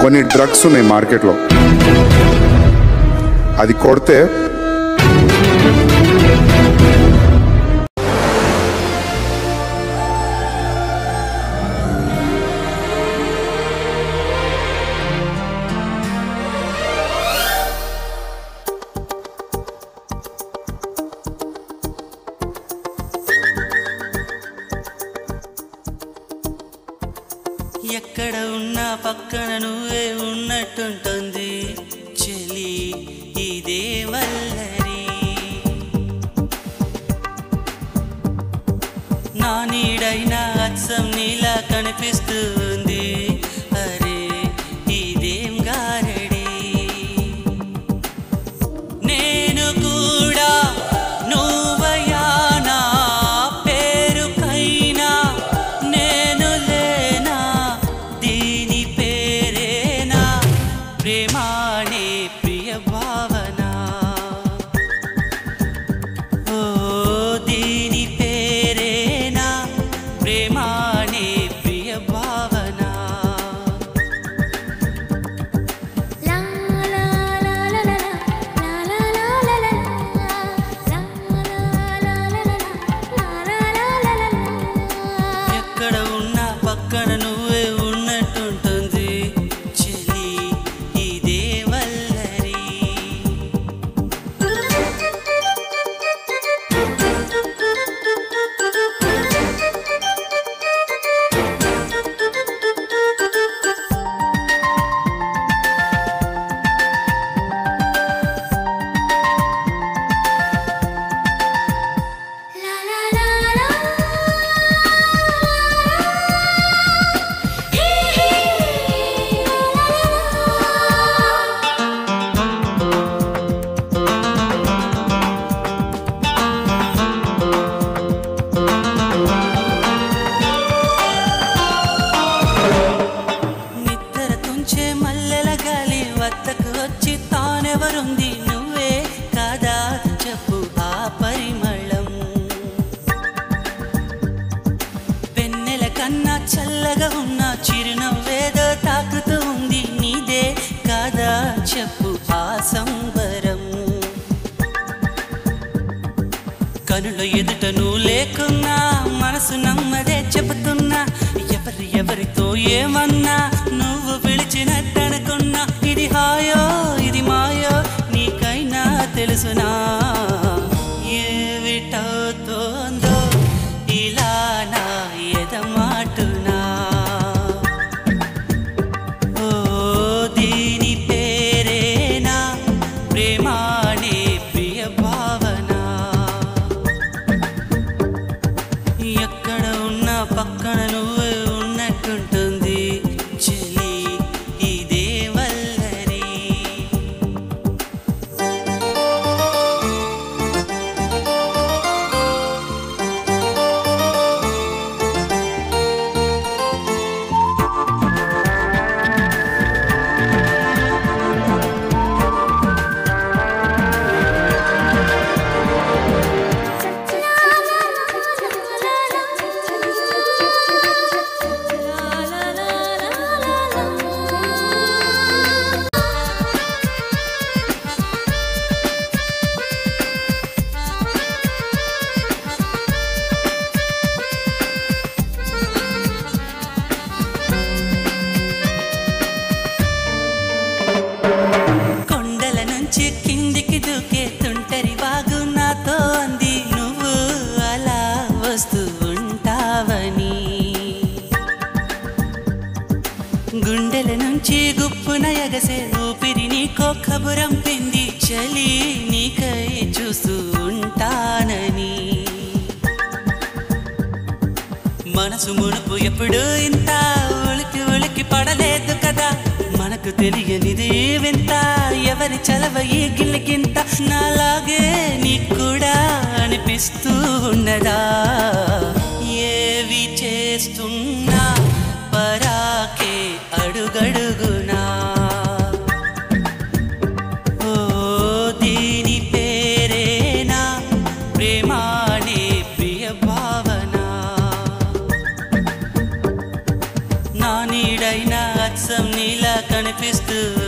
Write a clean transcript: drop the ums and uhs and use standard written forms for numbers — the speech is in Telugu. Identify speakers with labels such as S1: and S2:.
S1: కొన్ని డ్రగ్స్ ఉన్నాయి మార్కెట్లో, అది కొడితే
S2: ఎక్కడ ఉన్నా పక్కన నువ్వే ఉన్నట్టుంటుంది చెలి ఇదే వల్లరి. నా నీడైనా అచ్చం నీలా కనిపిస్తుంది, అరే ఇదేం గారడి. నేను కూడా నువ్వయా నా పేరుకైనా నేను లేనా, దీని పేరేనా ప్రేమానే ప్రియ భావన. ఓ దీని పేరేనా ప్రేమానే ప్రియ భావన. ఎక్కడ ఉన్నా పక్కన నువ్వే ఉన్నట్టుంటుంది చెలి ఇదే వల్లరి. నిద్ర తుంచే మల్లెల గాలి వద్దకు వచ్చి తానెవరుంది నువ్వే కాదా చెప్పు ఆ పరిమళం. వెన్నెల కన్నా చల్లగా ఉన్న చిరునవ్వేదో తాకుతూ ఉంది నీదే కాదా చెప్పు ఆ సంబరం. కనుల ఎదుట నువ్వు లేకున్నా మనసు నమ్మదే చెబుతున్నా, ఎవరితో ఏమన్నా నువ్వు పిలిచినట్టనుకున్నా. ఇది హాయో ఇది మాయో నీకైనా తెలుసునా, ఏమిటవుతోందో ఇలా నా ఎదమాటునా. ఓ దీని పేరేనా ప్రేమానే ప్రియ భావన. ఎక్కడ ఉన్నా పక్కన నువ్వే ఉన్నట్టుంటుంది చెలి ఇదే వల్లరి. కొండల నుంచి కిందికి దూకే తుంటరి వాగు నాతో అంది నువ్వు అలా వస్తూ ఉంటావని. గుండెల నుంచి గుప్పున ఎగసే ఊపిరి నీకో కబురంపింది చలి నీకై చూస్తూ ఉంటానని. మనసు మునుపు ఎప్పుడు ఇంత ఉలికి ఉలికి పడలేదు కదా, మనకు తెలియనిది వింత ఎవరి చలవ ఈ గిల్లికింత. నాలాగే నీకు కూడా అనిపిస్తూ ఉన్నదా, ఏవి చేస్తున్నా పరాకే అడుగడుగునా. ఓ దీని పేరేనా ప్రేమానే ప్రియ భావన. నా నీడైనా అచ్చం నీలా కనిపి నడిపిస్తూ